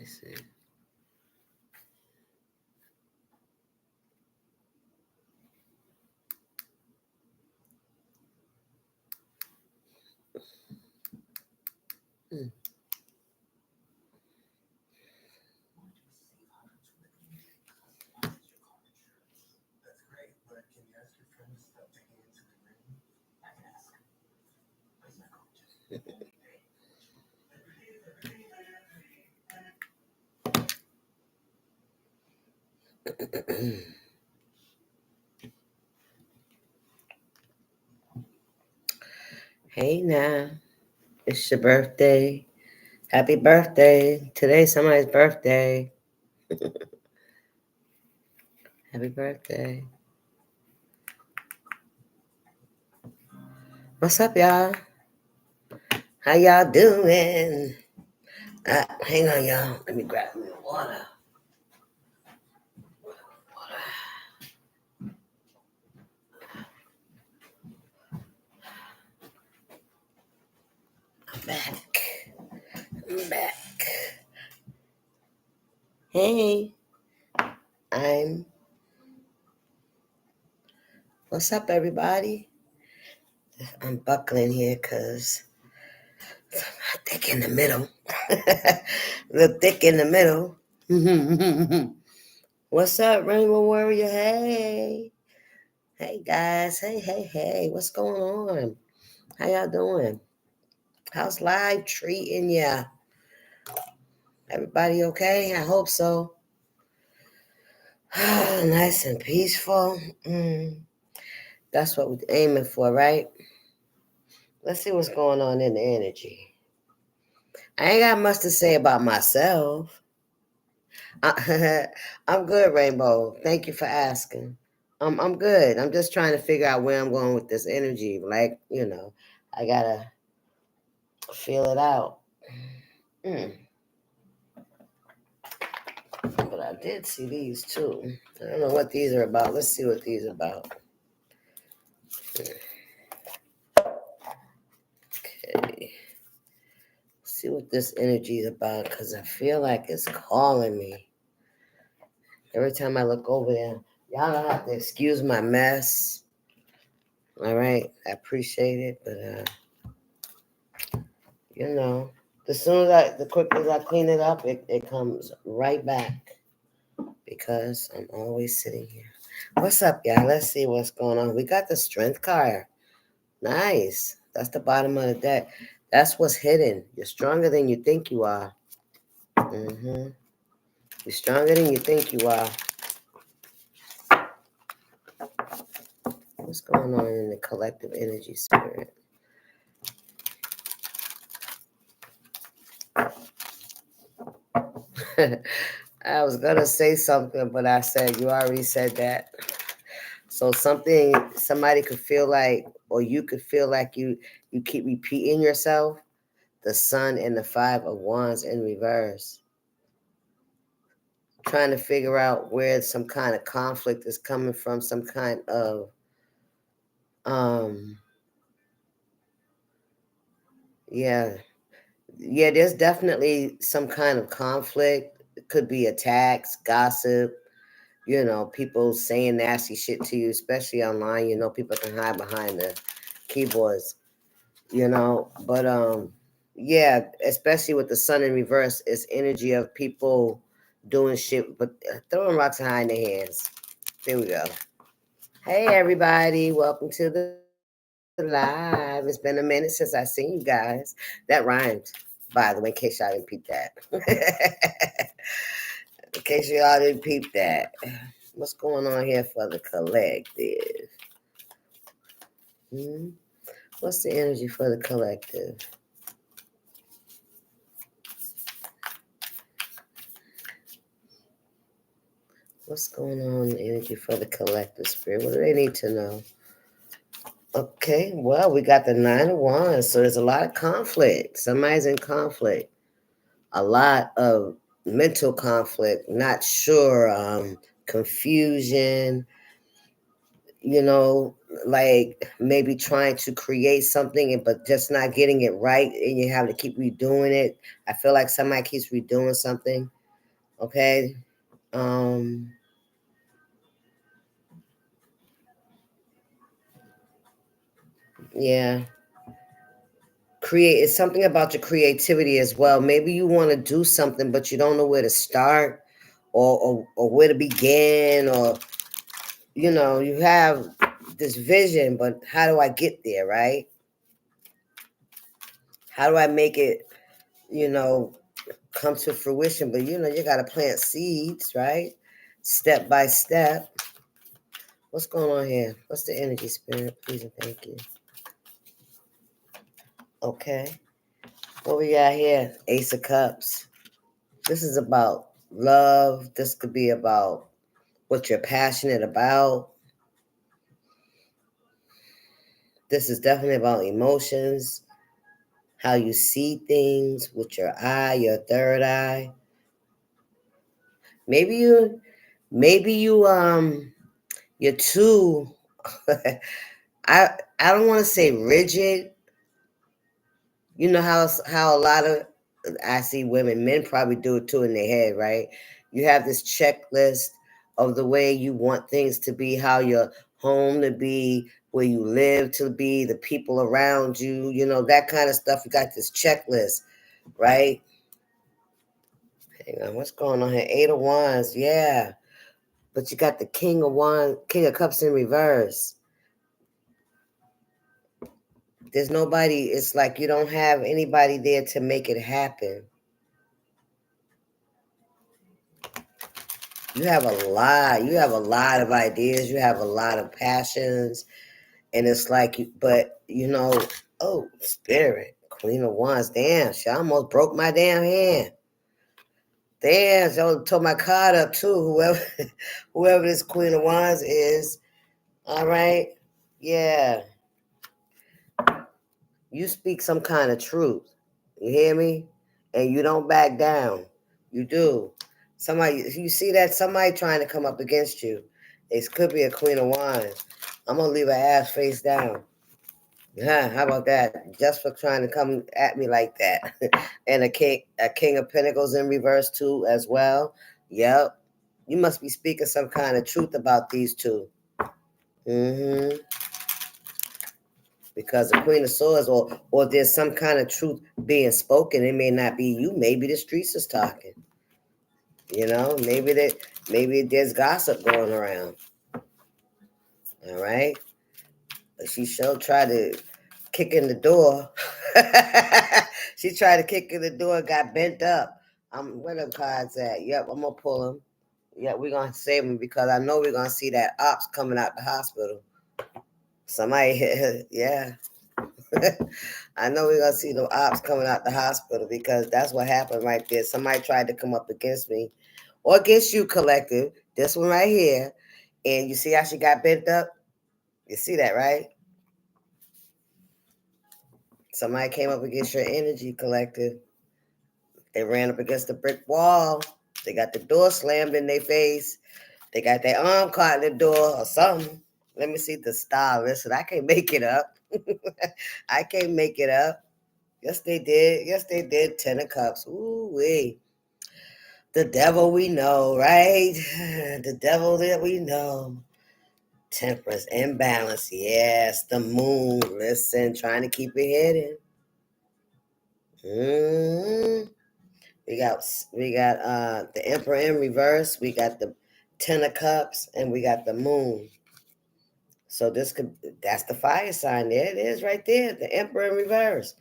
see. Hmm. Hey now, it's your birthday. Happy birthday. Today's somebody's birthday. Happy birthday. What's up, y'all? How y'all doing? Hang on, y'all. Let me grab me water. I'm back. Hey, what's up, everybody? I'm buckling here because I'm thick in the middle. The thick in the middle. What's up, Rainbow Warrior? Hey. Hey, guys. Hey. What's going on? How y'all doing? How's life treating ya? Everybody okay? I hope so. Nice and peaceful. That's what we're aiming for, right? Let's see what's going on in the energy. I ain't got much to say about myself. I'm good, Rainbow. Thank you for asking. I'm good. I'm just trying to figure out where I'm going with this energy. Like, I gotta feel it out. But I did see these too. I don't know what these are about. Let's see what these are about. Okay. See what this energy is about, because I feel like it's calling me. Every time I look over there, y'all don't have to excuse my mess. All right, I appreciate it, but the quicker as I clean it up, it comes right back because I'm always sitting here. What's up, y'all? Let's see what's going on. We got the Strength card. Nice. That's the bottom of the deck. That's what's hidden. You're stronger than you think you are. You're stronger than you think you are. What's going on in the collective energy spirit? I was going to say something, but I said, you already said that. So somebody could feel like, or you could feel like you keep repeating yourself. The Sun and the Five of Wands in reverse. Trying to figure out where some kind of conflict is coming from, some kind of there's definitely some kind of conflict. It could be attacks, gossip, people saying nasty shit to you, especially online. People can hide behind the keyboards, but especially with the Sun in reverse, it's energy of people doing shit, but throwing rocks behind their hands. There we go. Hey, everybody. Welcome to the live. It's been a minute since I seen you guys. That rhymed, by the way, in case y'all didn't peep that. In case y'all didn't peep that. What's going on here for the collective? What's the energy for the collective? What's going on in the energy for the collective spirit? What do they need to know? Okay, well, we got the Nine of Wands, so there's a lot of conflict. Somebody's in conflict. A lot of mental conflict, not sure, confusion, like maybe trying to create something but just not getting it right, and you have to keep redoing it. I feel like somebody keeps redoing something. Okay. Yeah. It's something about your creativity as well. Maybe you want to do something, but you don't know where to start or where to begin, or you have this vision, but how do I get there, right? How do I make it, come to fruition? But you got to plant seeds, right? Step by step. What's going on here? What's the energy, spirit? Please and thank you. Okay. What we got here? Ace of Cups. This is about love. This could be about what you're passionate about. This is definitely about emotions, how you see things with your eye, your third eye. Maybe you're too I don't want to say rigid. You know how a lot of I see men probably do it too in their head, right? You have this checklist of the way you want things to be, how your home to be, where you live to be, the people around you, that kind of stuff. You got this checklist, right? Hang on, what's going on here? Eight of Wands, yeah. But you got the King of Cups in reverse. There's nobody, it's like you don't have anybody there to make it happen. You have a lot of ideas, you have a lot of passions, and it's like, oh, spirit, Queen of Wands, damn, she almost broke my damn hand. Damn, she almost tore my card up too, whoever this Queen of Wands is. All right, yeah. You speak some kind of truth. You hear me? And you don't back down. You do. You see that somebody trying to come up against you. It could be a Queen of Wands. I'm gonna leave her ass face down. Yeah, how about that? Just for trying to come at me like that. And a King of Pentacles in reverse too, as well. Yep. You must be speaking some kind of truth about these two. Mm-hmm. Because the Queen of Swords, or there's some kind of truth being spoken. It may not be you. Maybe the streets is talking. Maybe there's gossip going around. All right. But she sure tried to kick in the door. She tried to kick in the door, got bent up. Where the cards at? Yep, I'm gonna pull them. Yeah, we're gonna save them because I know we're gonna see that ops coming out the hospital. Somebody, yeah. I know we're gonna see the ops coming out the hospital because that's what happened right there. Somebody tried to come up against me or against you, collective. This one right here. And you see how she got bent up? You see that, right? Somebody came up against your energy, collective. They ran up against the brick wall. They got the door slammed in their face. They got their arm caught in the door or something. Let me see the style. Listen, I can't make it up. I can't make it up. Yes, they did. Yes, they did. 10 of Cups. Ooh, wee. The devil we know, right? The devil that we know. Temperance, imbalance. Yes, the moon. Listen, trying to keep it hidden. We got the Emperor in reverse. We got the 10 of Cups, and we got the moon. So that's the fire sign. There it is right there. The Emperor in reverse.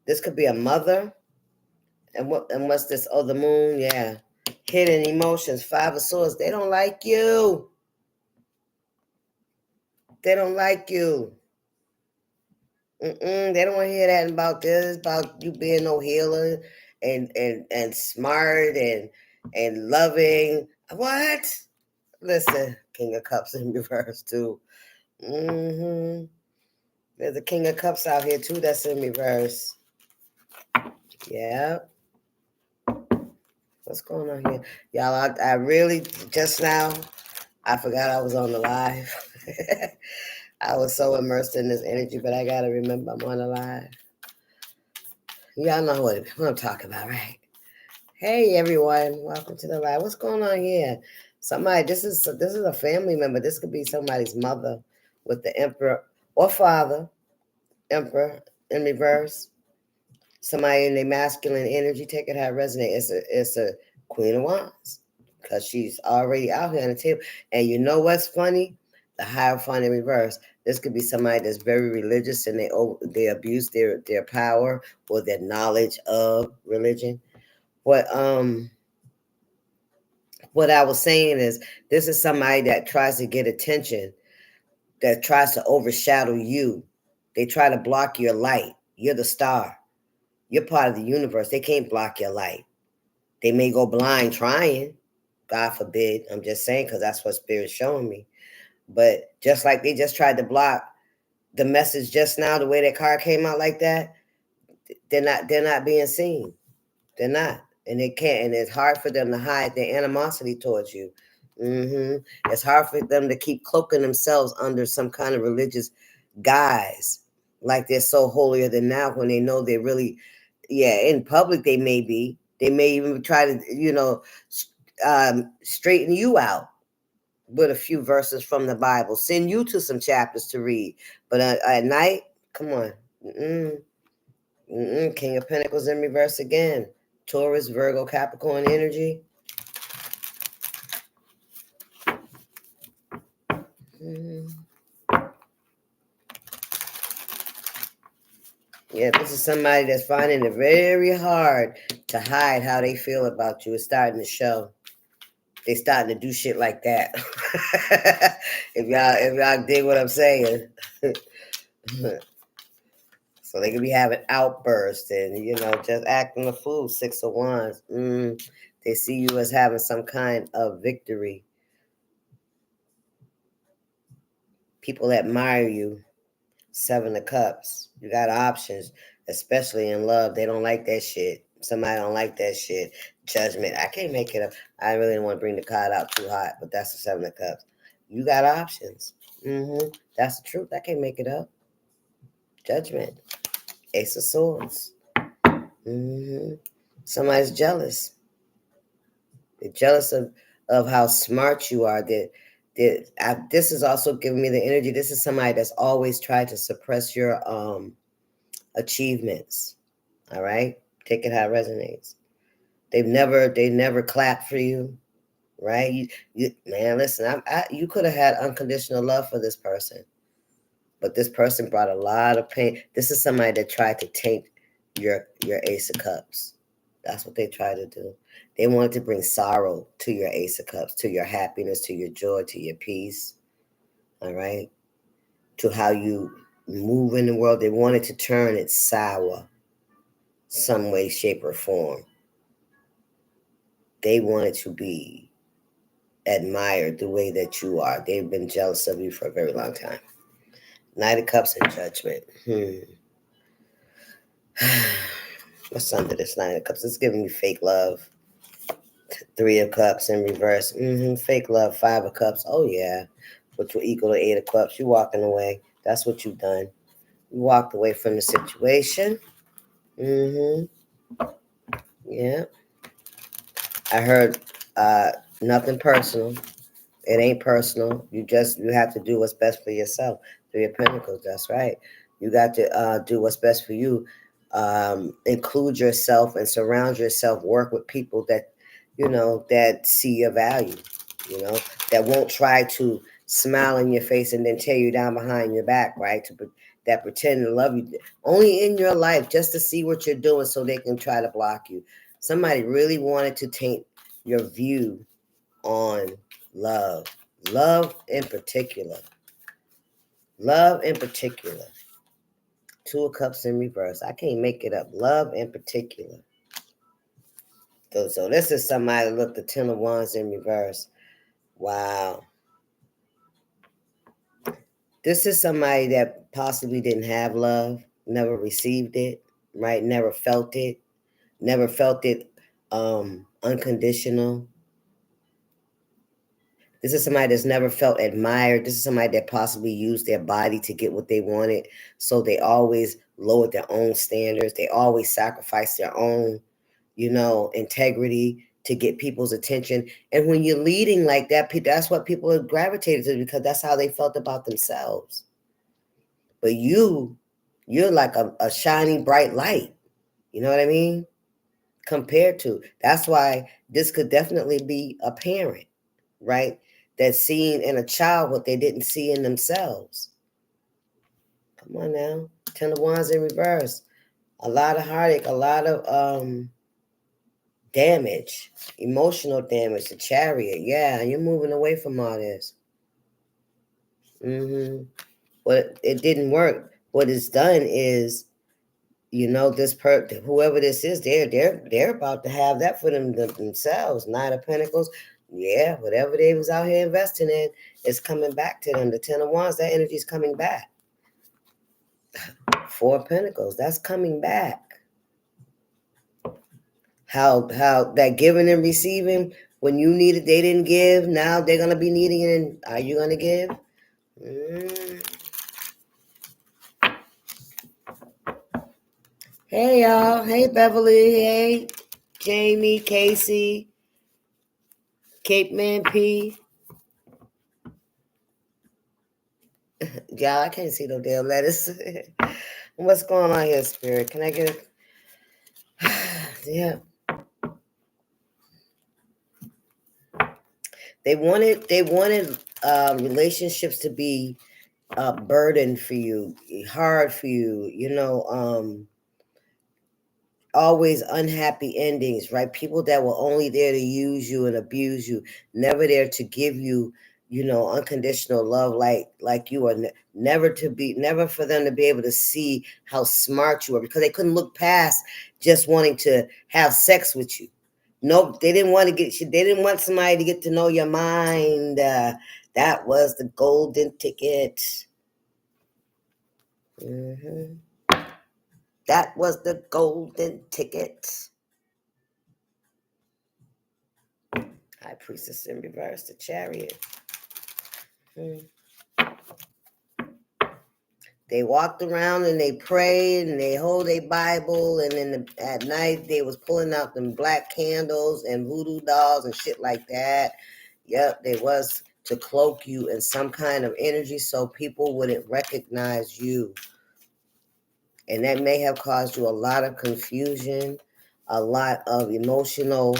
This could be a mother. And what's this? Oh, the moon, yeah. Hidden emotions, 5 of Swords. They don't like you. They don't like you. They don't want to hear that about this, about you being no healer and smart and loving. What? Listen, King of Cups in reverse too. There's a King of Cups out here too that's in reverse. Yeah. What's going on here? Y'all, I really, just now, I forgot I was on the live. I was so immersed in this energy, but I got to remember I'm on the live. Y'all know what I'm talking about, right? Hey everyone, welcome to the live. What's going on here? Somebody, this is a family member. This could be somebody's mother with the emperor or father, emperor in reverse. Somebody in their masculine energy, take it how it resonates. It's a Queen of Wands because she's already out here on the table. And you know what's funny? The Hierophant in reverse. This could be somebody that's very religious and they abuse their power or their knowledge of religion. What what I was saying is this is somebody that tries to get attention, that tries to overshadow you. They try to block your light. You're the star. You're part of the universe. They can't block your light. They may go blind trying. God forbid. I'm just saying because that's what Spirit's showing me. But just like they just tried to block the message just now, the way that card came out like that, they're not being seen. They're not. And they can't. And it's hard for them to hide their animosity towards you. It's hard for them to keep cloaking themselves under some kind of religious guise, like they're so holier than thou when they know they're really, yeah, in public they may be. They may even try to, straighten you out with a few verses from the Bible, send you to some chapters to read. But at night, come on. King of Pentacles in reverse again. Taurus, Virgo, Capricorn energy. Yeah, this is somebody that's finding it very hard to hide how they feel about you. It's starting to show. They starting to do shit like that. if y'all dig what I'm saying. So they could be having outbursts and, just acting a fool. 6 of Wands. They see you as having some kind of victory. People admire you. 7 of Cups. You got options, especially in love. They don't like that shit. Somebody don't like that shit. Judgment. I can't make it up. I really don't want to bring the card out too hot, but that's the 7 of Cups. You got options. That's the truth. I can't make it up. Judgment. Ace of Swords. Somebody's jealous. They're jealous of how smart you are. This is also giving me the energy. This is somebody that's always tried to suppress your achievements. All right, take it how it resonates. They never clapped for you, right? Man, listen, you could have had unconditional love for this person, but this person brought a lot of pain. This is somebody that tried to taint your Ace of Cups. That's what they tried to do. They wanted to bring sorrow to your Ace of Cups, to your happiness, to your joy, to your peace. All right, to how you move in the world. They wanted to turn it sour some way, shape, or form. They wanted to be admired the way that you are. They've been jealous of you for a very long time. Knight of Cups and Judgment. What's under this Knight of Cups? It's giving me fake love. 3 of Cups in reverse. Fake love. 5 of Cups. Oh, yeah. Which will equal to 8 of Cups. You walking away. That's what you've done. You walked away from the situation. Yeah. I heard nothing personal. It ain't personal. You have to do what's best for yourself. 3 of Pentacles. That's right. You got to do what's best for you. Include yourself and surround yourself. Work with people that, that see your value, that won't try to smile in your face and then tear you down behind your back, right? That pretend to love you only in your life just to see what you're doing so they can try to block you. Somebody really wanted to taint your view on love. Love in particular. 2 of Cups in reverse. I can't make it up. Love in particular. So this is somebody, look, the 10 of Wands in reverse. Wow. This is somebody that possibly didn't have love, never received it, right? Never felt it unconditional. This is somebody that's never felt admired. This is somebody that possibly used their body to get what they wanted. So they always lowered their own standards. They always sacrificed their own integrity to get people's attention. And when you're leading like that, that's what people are gravitated to, because that's how they felt about themselves. But you're like a shiny, bright light. You know what I mean? Compared to, that's why this could definitely be a parent, right? That's seeing in a child what they didn't see in themselves. Come on now. 10 of Wands in reverse. A lot of heartache, a lot of damage, emotional damage. The Chariot. Yeah, you're moving away from all this. But it didn't work. What it's done is, this whoever this is, they're about to have that for themselves. Nine of Pentacles. Yeah, whatever they was out here investing in is coming back to them. The 10 of Wands, that energy is coming back. 4 of Pentacles, that's coming back. How that giving and receiving, when you needed, they didn't give. Now they're gonna be needing it. And are you gonna give? Hey y'all. Hey Beverly. Hey Jamie, Casey, Cape Man P. Y'all, I can't see no damn letters. What's going on here, Spirit? Can I get it? Yeah. They wanted relationships to be a burden for you, hard for you, always unhappy endings, right? People that were only there to use you and abuse you, never there to give you, unconditional love, like you are, never for them to be able to see how smart you are, because they couldn't look past just wanting to have sex with you. Nope, they didn't want somebody to get to know your mind. That was the golden ticket. That was the golden ticket. High Priestess in reverse, the Chariot. They walked around and they prayed and they hold a Bible, and then at night they was pulling out them black candles and voodoo dolls and shit like that. Yep, they was to cloak you in some kind of energy so people wouldn't recognize you. And that may have caused you a lot of confusion, a lot of emotional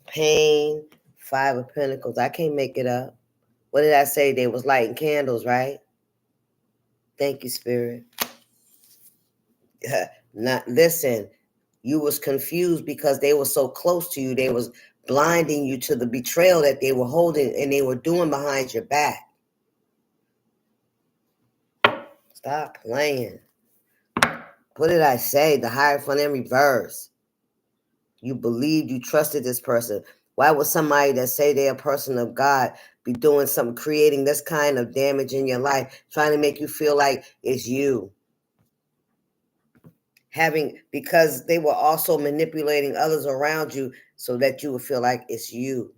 pain. 5 of Pentacles. I can't make it up. What did I say? They was lighting candles, right? Thank you, Spirit. Listen, you was confused because they were so close to you. They was blinding you to the betrayal that they were holding and they were doing behind your back. Stop playing. What did I say? The Hierophant in reverse. You believed, you trusted this person. Why would somebody that say they're a person of God be doing something, creating this kind of damage in your life, trying to make you feel like it's you? Because they were also manipulating others around you so that you would feel like it's you.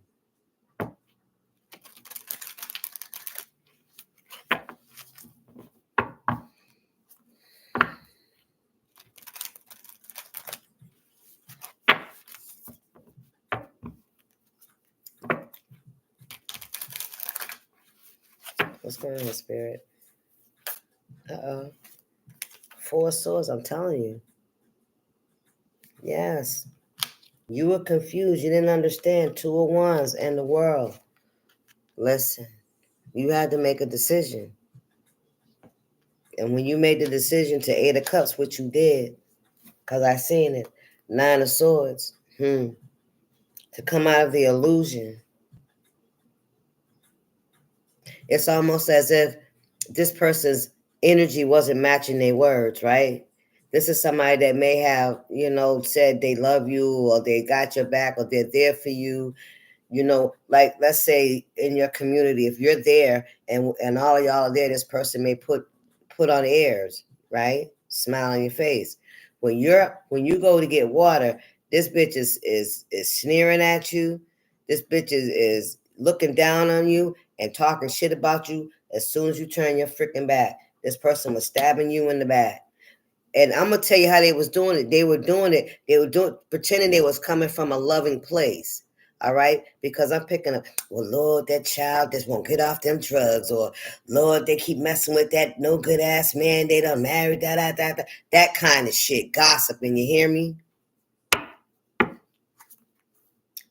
What's going on, Spirit? 4 of Swords, I'm telling you. Yes. You were confused. You didn't understand 2 of Wands and the world. Listen, you had to make a decision. And when you made the decision to 8 of Cups, which you did, because I seen it, 9 of Swords, to come out of the illusion. It's almost as if this person's energy wasn't matching their words, right? This is somebody that may have, said they love you or they got your back or they're there for you. Like let's say in your community, if you're there and all of y'all are there, this person may put on airs, right? Smile on your face. When you go to get water, this bitch is sneering at you. This bitch is looking down on you and talking shit about you. As soon as you turn your freaking back, this person was stabbing you in the back. And I'm gonna tell you how they was doing it. They were doing pretending they was coming from a loving place. All right, because I'm picking up. Well, Lord, that child just won't get off them drugs, or Lord, they keep messing with that no good ass man they done married. That kind of shit, gossiping. You hear me?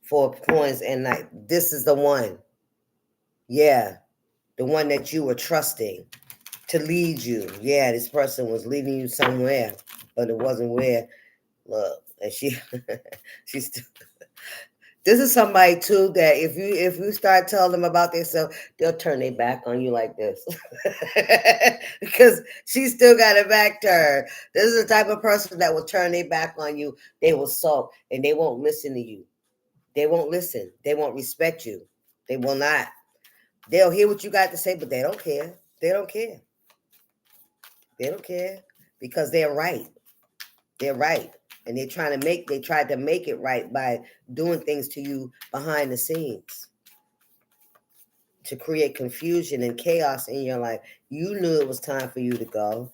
4 points, and like this is the one. Yeah, the one that you were trusting to lead you. Yeah, this person was leading you somewhere, but it wasn't where. Look, and she's. This is somebody too that if you start telling them about themselves, they'll turn their back on you like this, because she still got it back to her. This is the type of person that will turn their back on you. They will sulk and they won't listen to you. They won't listen. They won't respect you. They will not. They'll hear what you got to say, but they don't care. They don't care. They don't care because they're right. They're right. And they tried to make it right by doing things to you behind the scenes to create confusion and chaos in your life. You knew it was time for you to go.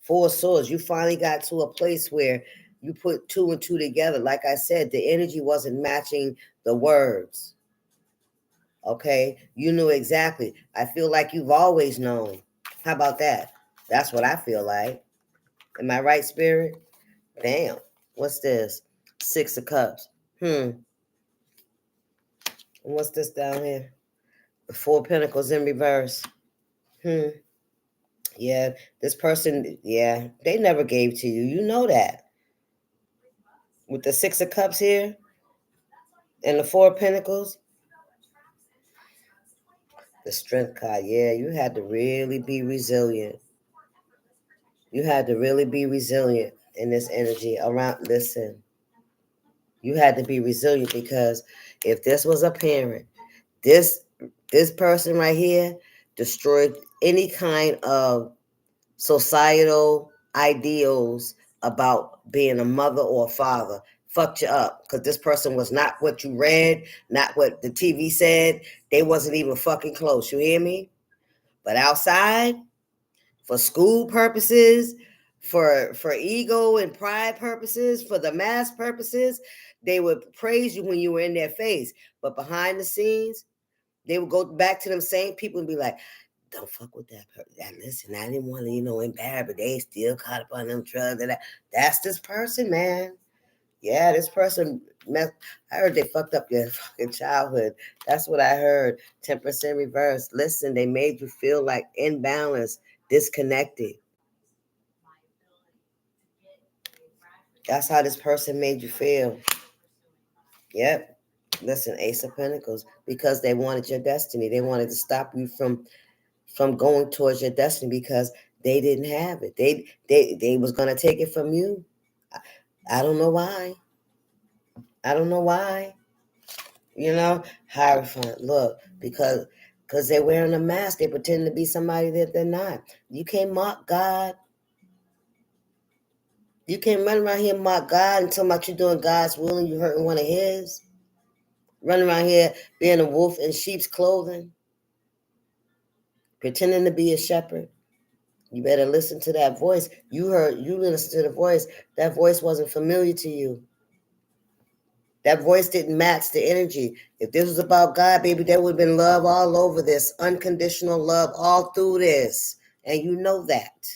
4 swords, you finally got to a place where you put 2 and 2 together. Like I said, the energy wasn't matching the words. Okay? You knew exactly. I feel like you've always known. How about that? That's what I feel like. Am I right, Spirit? Damn. What's this? 6 of Cups. And what's this down here? The 4 Pentacles in reverse. Yeah, this person, yeah, they never gave to you. You know that. With the 6 of Cups here and the 4 Pentacles, the Strength card. Yeah, you had to really be resilient. You had to really be resilient in this energy around. Listen, you had to be resilient because if this was a parent, this person right here destroyed any kind of societal ideals about being a mother or a father. Fucked you up because this person was not what you read, not what the TV said. They wasn't even fucking close. You hear me? But outside, for school purposes, for ego and pride purposes, for the mass purposes, they would praise you when you were in their face. But behind the scenes, they would go back to them same people and be like, don't fuck with that person. Listen, I didn't want to, embarrass, but they still caught up on them drugs. That's this person, man. Yeah, this person, I heard they fucked up your fucking childhood. That's what I heard. 10% reverse. Listen, they made you feel like imbalanced, disconnected. That's how this person made you feel. Yep. Listen, Ace of Pentacles, because they wanted your destiny. They wanted to stop you from going towards your destiny because they didn't have it. They was gonna take it from you. I don't know why. I don't know why. Hierophant. Look, because they're wearing a mask. They pretend to be somebody that they're not. You can't mock God. You can't run around here and mock God and tell about you doing God's will and you hurting one of His. Running around here being a wolf in sheep's clothing, pretending to be a shepherd. You better listen to that voice. You listen to the voice. That voice wasn't familiar to you. That voice didn't match the energy. If this was about God, baby, there would have been love all over this, unconditional love all through this. And you know that.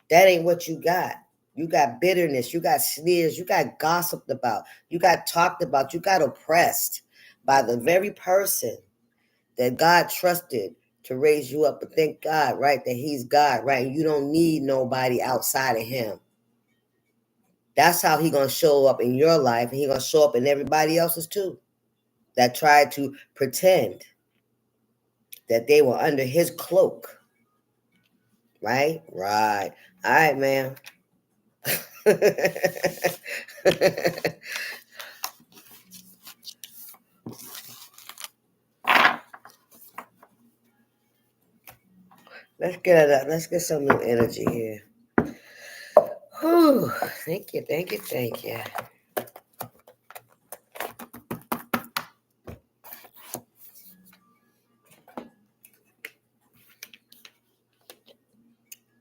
That ain't what you got. You got bitterness. You got sneers. You got gossiped about. You got talked about. You got oppressed by the very person that God trusted to raise you up. But thank God, right, that He's God, right? And you don't need nobody outside of Him. That's how He's going to show up in your life, and He's going to show up in everybody else's too, that tried to pretend that they were under His cloak. Right? Right. All right, man. Let's get some new energy here. Whew. Thank you. Hey,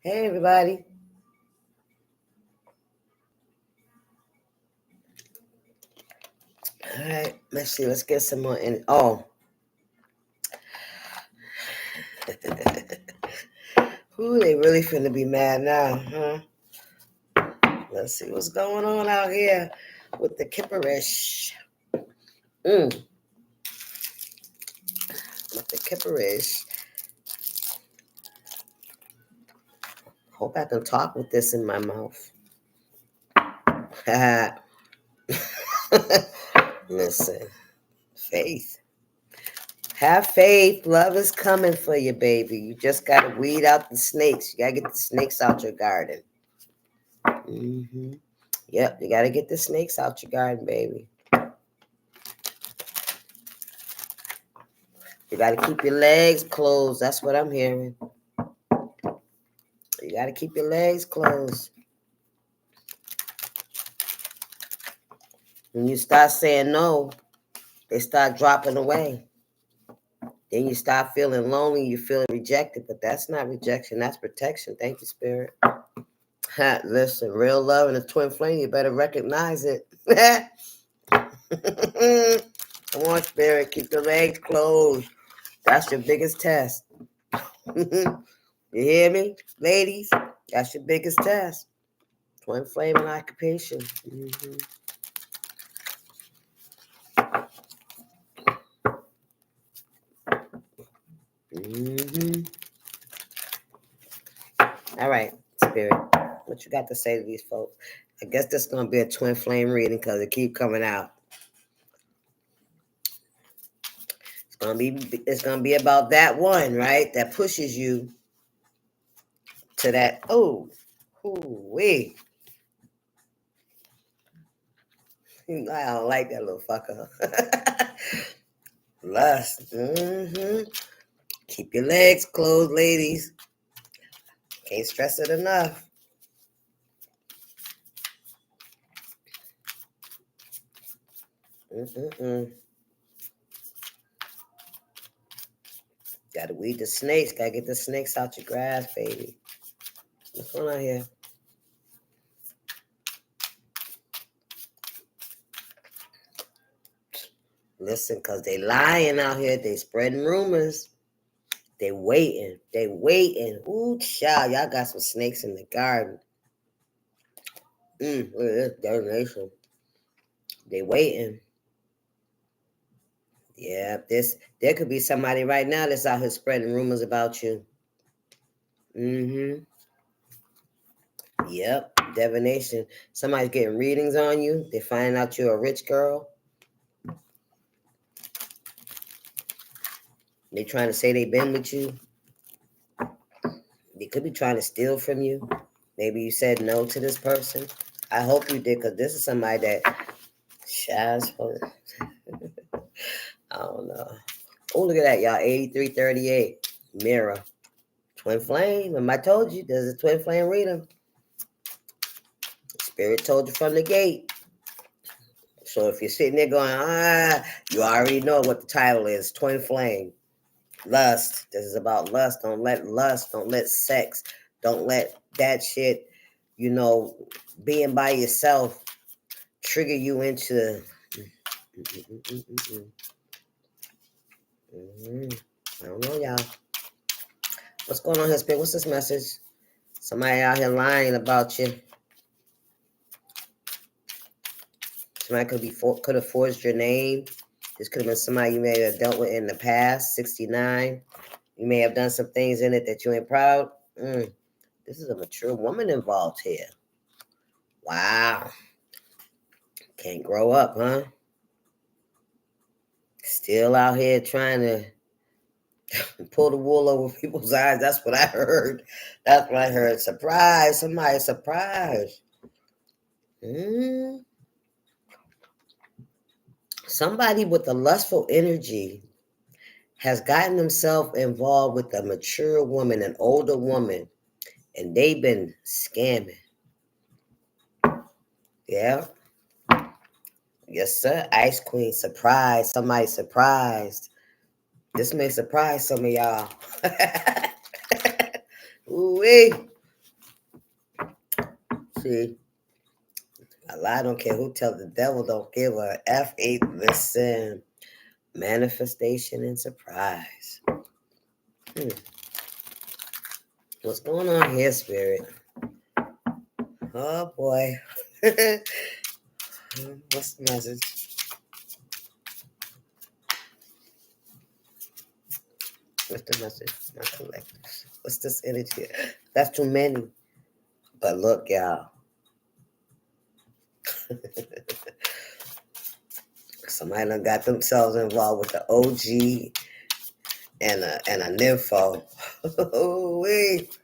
everybody. Let's see. Let's get some more in. Oh. Ooh, they really finna be mad now, huh? Let's see what's going on out here with the kipperish. With the kipperish. Hope I can talk with this in my mouth. Listen, faith. Have faith. Love is coming for you, baby. You just got to weed out the snakes. You got to get the snakes out your garden. Yep, you got to get the snakes out your garden, baby. You got to keep your legs closed. That's what I'm hearing. You got to keep your legs closed. When you start saying no, they start dropping away. Then you start feeling lonely. You feel rejected, but that's not rejection. That's protection. Thank you, Spirit. Listen, real love and a twin flame, you better recognize it. Come on, Spirit. Keep the legs closed. That's your biggest test. You hear me, ladies? That's your biggest test. Twin flame and occupation. All right, Spirit. What you got to say to these folks? I guess this is going to be a twin flame reading because it keep coming out. It's gonna be about that one, right? That pushes you to that. Wait. I don't like that little fucker. Lust. Keep your legs closed, ladies. Can't stress it enough. Gotta weed the snakes. Gotta get the snakes out your grass, baby. What's going on here? Listen, because they lying out here. They spreading rumors. They waiting. Ooh, child, y'all got some snakes in the garden. Look at this divination. They waiting. Yeah, there could be somebody right now that's out here spreading rumors about you. Yep, divination. Somebody's getting readings on you. They find out you're a rich girl. They trying to say they been with you. They could be trying to steal from you. Maybe you said no to this person. I hope you did, because this is somebody that shies for. I don't know. Oh, look at that, y'all. 8338. Mirror. Twin flame. And I told you, there's a twin flame reading. Spirit told you from the gate. So if you're sitting there going, you already know what the title is. Twin flame. Lust. This is about lust. Don't let sex, don't let that shit, being by yourself trigger you into I don't know, y'all. What's going on here, Spirit? What's this message? Somebody out here lying about you. Somebody could have forged your name. This could have been somebody you may have dealt with in the past. 69. You may have done some things in it that you ain't proud. This is a mature woman involved here. Wow. Can't grow up, huh? Still out here trying to pull the wool over people's eyes. That's what I heard. Surprise. Somebody surprised. Somebody with a lustful energy has gotten themselves involved with a mature woman, an older woman, and they've been scamming. Yeah. Yes, sir. Ice Queen, surprise. Somebody surprised. This may surprise some of y'all. Ooh-wee. See, A lie don't care who tells the devil don't give a F8. Listen. Manifestation and surprise. What's going on here, Spirit? Oh boy. What's the message? What's the message? My collectives. What's this energy? That's too many. But look, y'all. Somebody done got themselves involved with the OG and a nympho. Wait.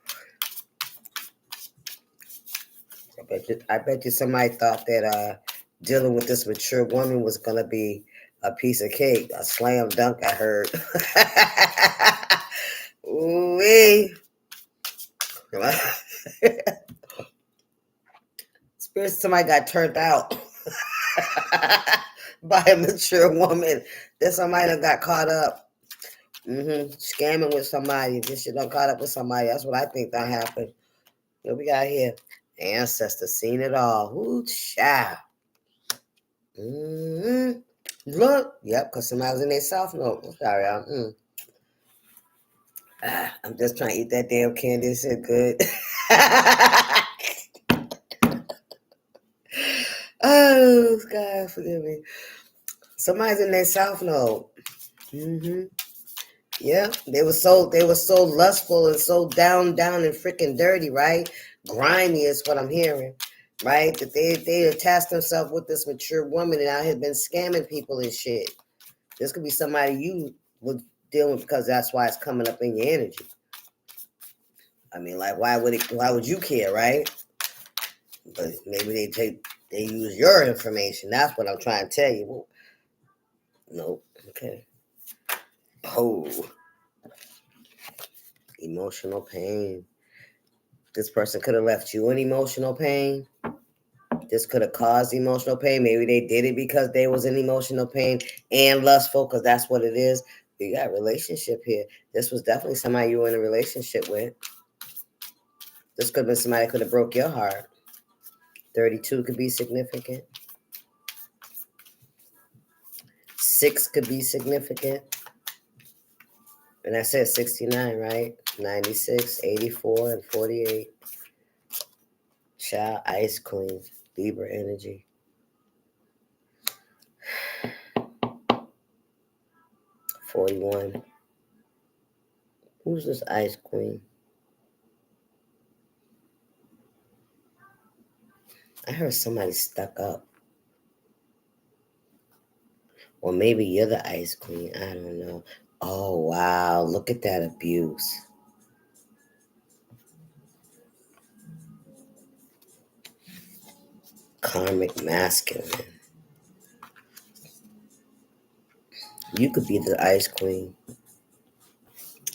I bet you somebody thought that dealing with this mature woman was gonna be a piece of cake, a slam dunk. I heard. Wait. Spirit, somebody got turned out by a mature woman. Then somebody done got caught up. Scamming with somebody. This shit done caught up with somebody. That's what I think that happened. What we got here? Ancestor seen it all. Ooh, child. Look. Yep, because somebody was in their south node. Sorry, y'all. I'm just trying to eat that damn candy. It's so good. Oh, God, forgive me. Somebody's in their south node. Yeah, they were so lustful and so down and freaking dirty, right? Grimy is what I'm hearing, right? That they attached themselves with this mature woman and out here been scamming people and shit. This could be somebody you would deal with because that's why it's coming up in your energy. I mean, like, why would you care, right? But maybe they use your information. That's what I'm trying to tell you. Well, nope. Okay. Oh. Emotional pain. This person could have left you in emotional pain. This could have caused emotional pain. Maybe they did it because they was in emotional pain and lustful, because that's what it is. We got relationship here. This was definitely somebody you were in a relationship with. This could have been somebody that could have broke your heart. 32 could be significant. 6 could be significant. And I said 69, right? 96, 84, and 48. Child, Ice Queen, Libra energy. 41. Who's this Ice Queen? I heard somebody stuck up. Or maybe you're the Ice Queen. I don't know. Oh, wow. Look at that abuse. Karmic masculine. You could be the Ice Queen.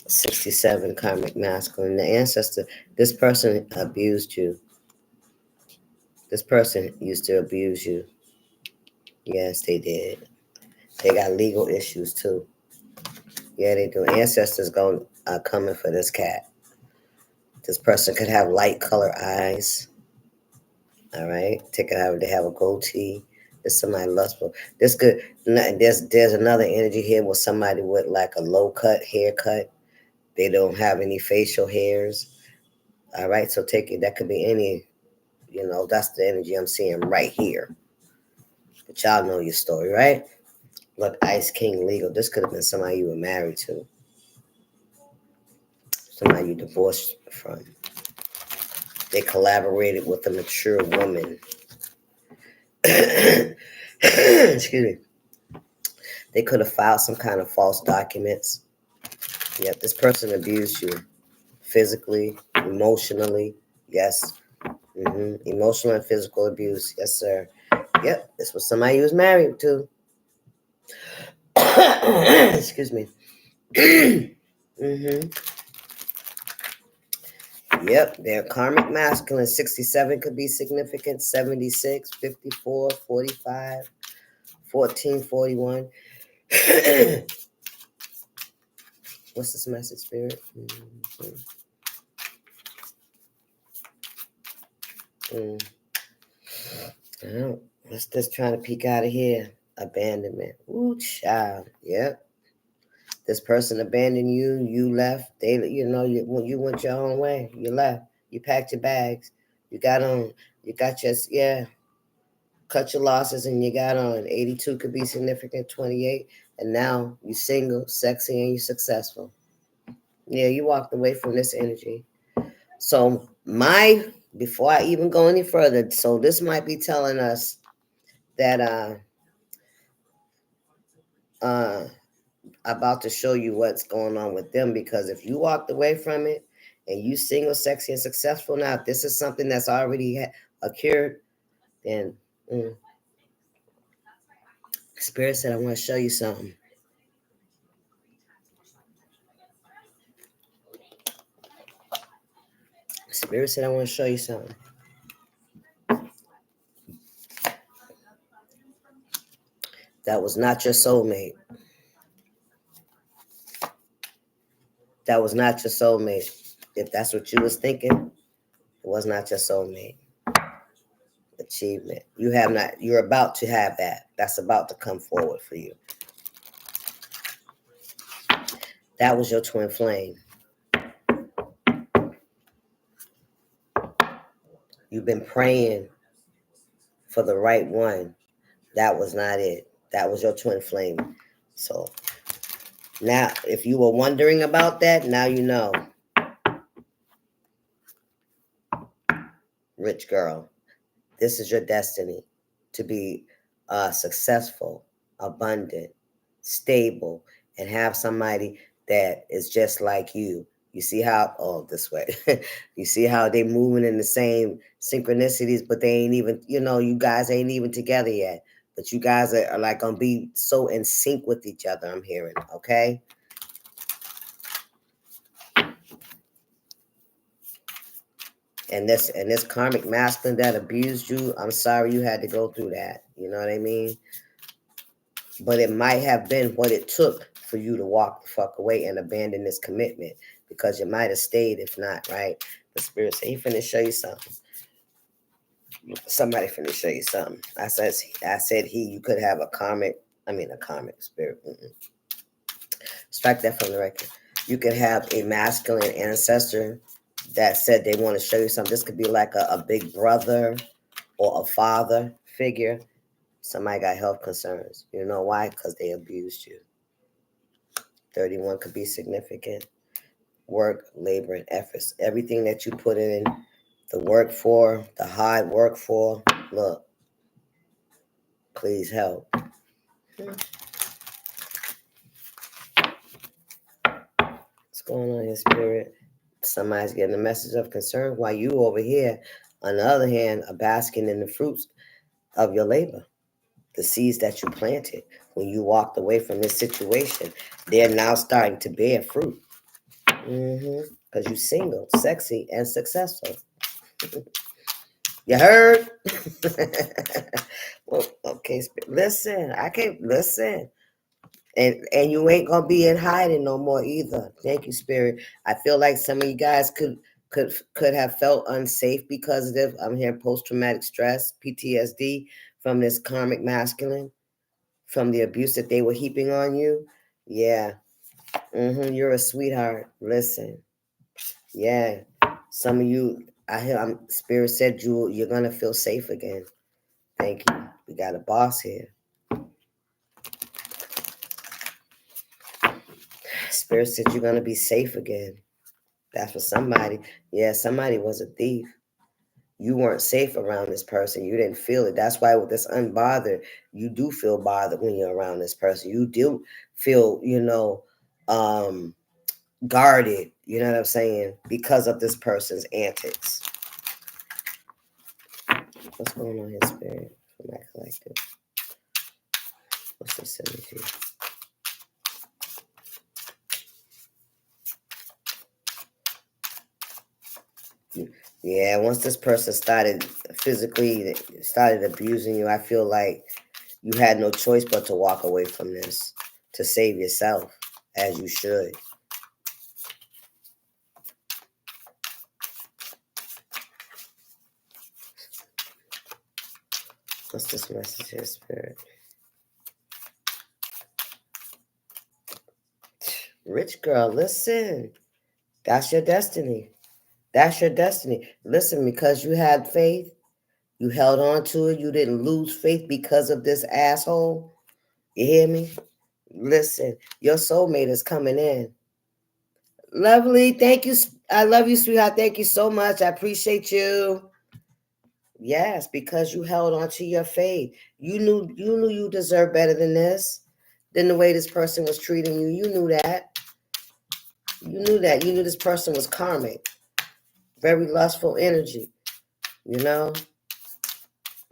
67 karmic masculine. The ancestor, this person abused you. This person used to abuse you. Yes, they did. They got legal issues too. Yeah, they do. Ancestors coming for this cat. This person could have light color eyes. All right. They have a goatee. There's somebody lustful. There's another energy here with somebody with like a low cut haircut. They don't have any facial hairs. All right. So that could be any, that's the energy I'm seeing right here. But y'all know your story, right? Look, Ice King legal. This could have been somebody you were married to. Somebody you divorced from. They collaborated with a mature woman. Excuse me. They could have filed some kind of false documents. Yep, this person abused you physically, emotionally. Yes. Emotional and physical abuse. Yes, sir. Yep, this was somebody you was married to. Excuse me. Yep, they're karmic masculine. 67 could be significant. 76, 54, 45, 14, 41. What's this message, Spirit? Well, let's just try to peek out of here. Abandonment. Ooh, child. Yep. This person abandoned you. You left. They, when you went your own way, you left. You packed your bags. You got on. You got your, yeah. Cut your losses and you got on. 82 could be significant, 28. And now you single, sexy, and you successful. Yeah, you walked away from this energy. So before I even go any further, so this might be telling us that about to show you what's going on with them, because if you walked away from it and you single, sexy, and successful now, if this is something that's already occurred, then Spirit said, I want to show you something. Spirit said, I want to show you something. That was not your soulmate. That was not your soulmate. If that's what you was thinking, it was not your soulmate. Achievement. You're about to have that. That's about to come forward for you. That was your twin flame. You've been praying for the right one. That was not it. That was your twin flame. So now, if you were wondering about that, now you know. Rich girl, this is your destiny to be successful, abundant, stable, and have somebody that is just like you. You see how, this way, you see how they moving in the same synchronicities, but they ain't even, you guys ain't even together yet. But you guys are like going to be so in sync with each other, I'm hearing, okay? And this karmic masculine that abused you, I'm sorry you had to go through that. You know what I mean? But it might have been what it took for you to walk the fuck away and abandon this commitment, because you might have stayed if not, right? The Spirit said, he finna show you something. Somebody finna show you something. I said you could have a karmic spirit. Strike that from the record. You could have a masculine ancestor that said they want to show you something. This could be like a big brother or a father figure. Somebody got health concerns. You know why? Because they abused you. 31 could be significant. Work, labor, and efforts. Everything that you put in the work for, the hard work for, look, please help. What's going on here, Spirit? Somebody's getting a message of concern while you over here, on the other hand, are basking in the fruits of your labor. The seeds that you planted when you walked away from this situation, they're now starting to bear fruit. Because you're single, sexy, and successful. You heard? Well, okay, listen. I can't listen. And you ain't gonna be in hiding no more either. Thank you, Spirit. I feel like some of you guys could have felt unsafe because of this. I'm hearing post-traumatic stress, PTSD, from this karmic masculine, from the abuse that they were heaping on you. Yeah. You're a sweetheart. Listen. Yeah. Some of you, Spirit said you're gonna feel safe again. Thank you. We got a boss here. Spirit said you're gonna be safe again. That's for somebody. Yeah, somebody was a thief. You weren't safe around this person. You didn't feel it. That's why with this unbothered, you do feel bothered when you're around this person. You do feel, guarded, you know what I'm saying, because of this person's antics. What's going on here, Spirit? For my collective. What's this energy? Yeah, once this person started abusing you, I feel like you had no choice but to walk away from this, to save yourself, as you should. What's this message here, Spirit? Rich girl, listen. That's your destiny. That's your destiny. Listen, because you had faith, you held on to it, you didn't lose faith because of this asshole. You hear me? Listen, your soulmate is coming in. Lovely. Thank you. I love you, sweetheart. Thank you so much. I appreciate you. Yes, because you held on to your faith. You knew you deserved better than this, than the way this person was treating you. You knew that. You knew that. You knew this person was karmic. Very lustful energy, you know?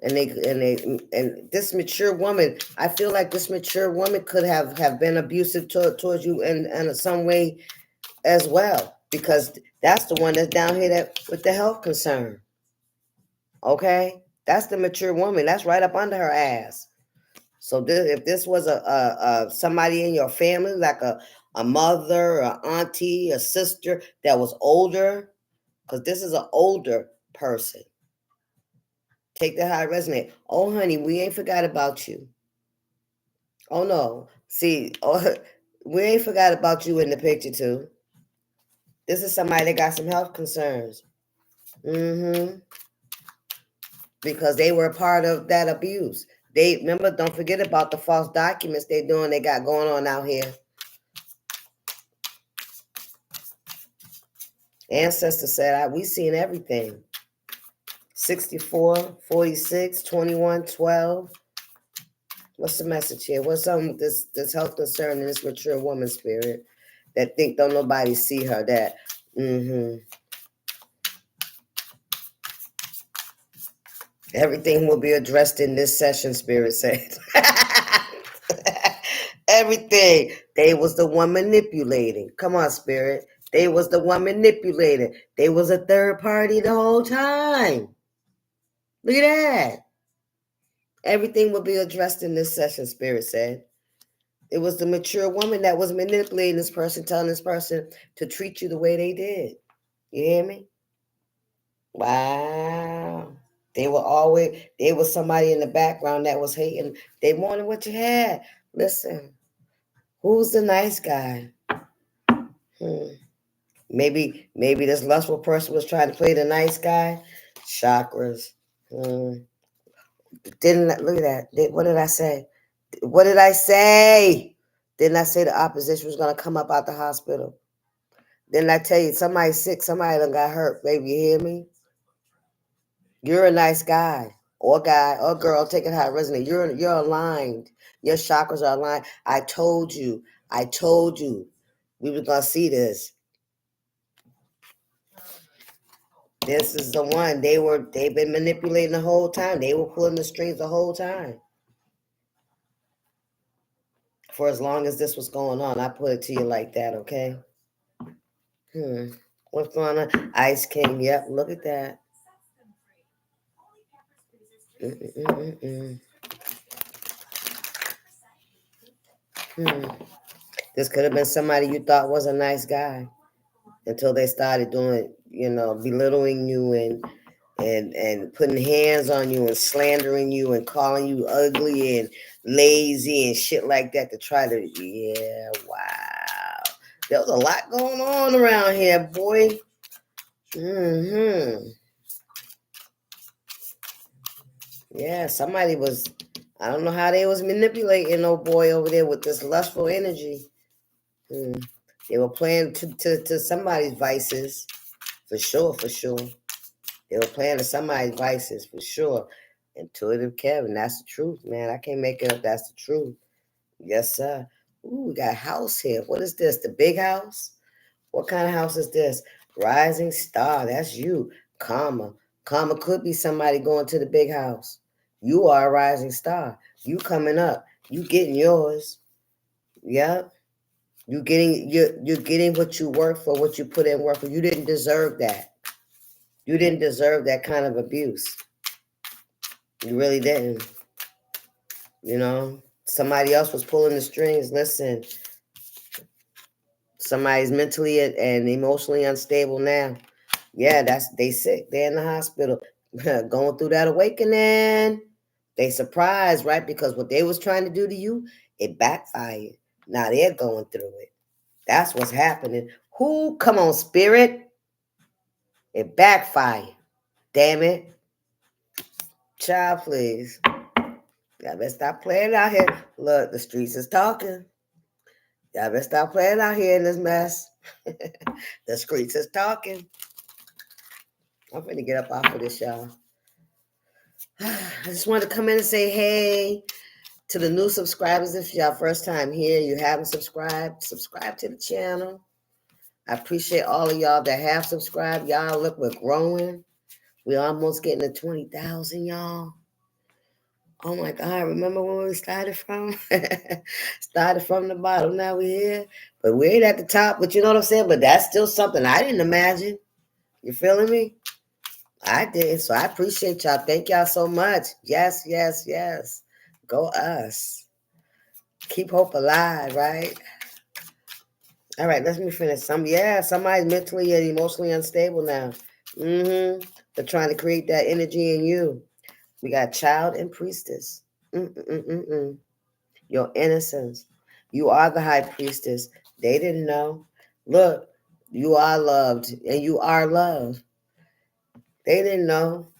And this mature woman, I feel like this mature woman could have been abusive towards you in some way as well, because that's the one that's down here that with the health concern. Okay, that's the mature woman. That's right up under her ass. So if this was a somebody in your family, like a mother, a auntie, a sister that was older, because this is an older person. Take that how it resonate. Oh, honey, we ain't forgot about you. Oh no, see, we ain't forgot about you in the picture too. This is somebody that got some health concerns. Because they were a part of that abuse. They remember, don't forget about the false documents they got going on out here. Ancestor said, we seen everything. 64, 46, 21, 12. What's the message here? What's something this health concern in this mature woman spirit that think don't nobody see her? That everything will be addressed in this session, Spirit said. Everything. They was the one manipulating. Come on, Spirit. They was the one manipulating. They was a third party the whole time. Look at that. Everything will be addressed in this session, Spirit said. It was the mature woman that was manipulating this person, telling this person to treat you the way they did. You hear me? Wow. There was somebody in the background that was hating. They wanted what you had. Listen, who's the nice guy? Maybe this lustful person was trying to play the nice guy. Chakras. Didn't look at that. What did I say? What did I say? Didn't I say the opposition was gonna come up out the hospital? Didn't I tell you somebody's sick? Somebody done got hurt, baby. You hear me? You're a nice guy or girl. Take it how it resonates. You're aligned. Your chakras are aligned. I told you. We were gonna see this. This is the one. They've been manipulating the whole time. They were pulling the strings the whole time. For as long as this was going on, I put it to you like that, okay? What's going on? Ice King, yep, look at that. This could have been somebody you thought was a nice guy until they started doing, belittling you and putting hands on you and slandering you and calling you ugly and lazy and shit like that to try to, wow. There was a lot going on around here, boy. Yeah, somebody was, I don't know how they was manipulating old boy over there with this lustful energy. They were playing to somebody's vices, for sure. They were playing to somebody's vices, for sure. Intuitive Kevin, that's the truth, man. I can't make it up. That's the truth. Yes, sir. Ooh, we got a house here. What is this? The big house? What kind of house is this? Rising star. That's you. Karma. Karma could be somebody going to the big house. You are a rising star. You coming up. You getting yours. Yep. You're getting what you work for, what you put in work for. You didn't deserve that. You didn't deserve that kind of abuse. You really didn't. Somebody else was pulling the strings. Listen, somebody's mentally and emotionally unstable now. Yeah, they sick. They're in the hospital, going through that awakening. They surprised, right? Because what they was trying to do to you, it backfired. Now they're going through it. That's what's happening. Come on, spirit. It backfired. Damn it. Child, please. Y'all better stop playing out here. Look, the streets is talking. Y'all better stop playing out here in this mess. The streets is talking. I'm finna get up off of this, y'all. I just wanted to come in and say hey to the new subscribers. If y'all first time here, you haven't subscribed, subscribe to the channel. I appreciate all of y'all that have subscribed. Y'all, look, we're growing. We're almost getting to 20,000, y'all. Oh my God, remember when we started from? Started from the bottom, now we're here. But we ain't at the top, but you know what I'm saying? But that's still something I didn't imagine. You feeling me? I did. So I appreciate y'all. Thank y'all so much. Yes, yes, yes. Go us. Keep hope alive, right? All right, let me finish. Somebody's mentally and emotionally unstable now. They're trying to create that energy in you. We got child and priestess. Your innocence. You are the high priestess. They didn't know. Look, you are loved and you are loved. They didn't know.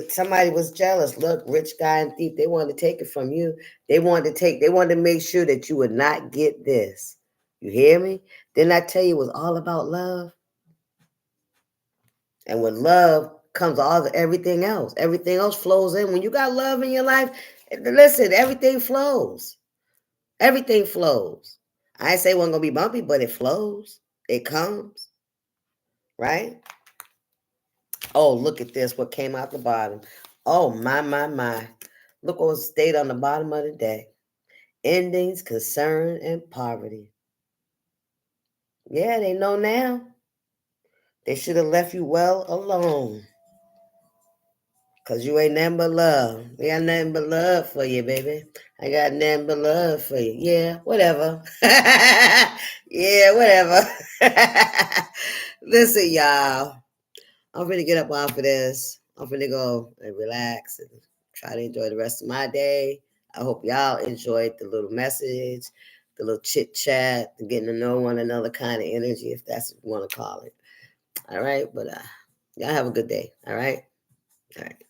Somebody was jealous. Look, rich guy and thief, they wanted to take it from you. They wanted to make sure that you would not get this. You hear me? Didn't I tell you it was all about love? And with love comes everything else. Everything else flows in. When you got love in your life, listen, everything flows. Everything flows. I ain't say it wasn't gonna be bumpy, but it flows. It comes. Right? Oh, look at this. What came out the bottom. Oh, my. Look what was stated on the bottom of the deck. Endings, concern, and poverty. Yeah, they know now. They should have left you well alone. Because you ain't nothing but love. I got nothing but love for you, baby. I got nothing but love for you. Yeah, whatever. Yeah, whatever. Listen, y'all. I'm going to get up off of this. I'm going to go and relax and try to enjoy the rest of my day. I hope y'all enjoyed the little message, the little chit chat, getting to know one another kind of energy, if that's what you want to call it. All right. But y'all have a good day. All right. All right.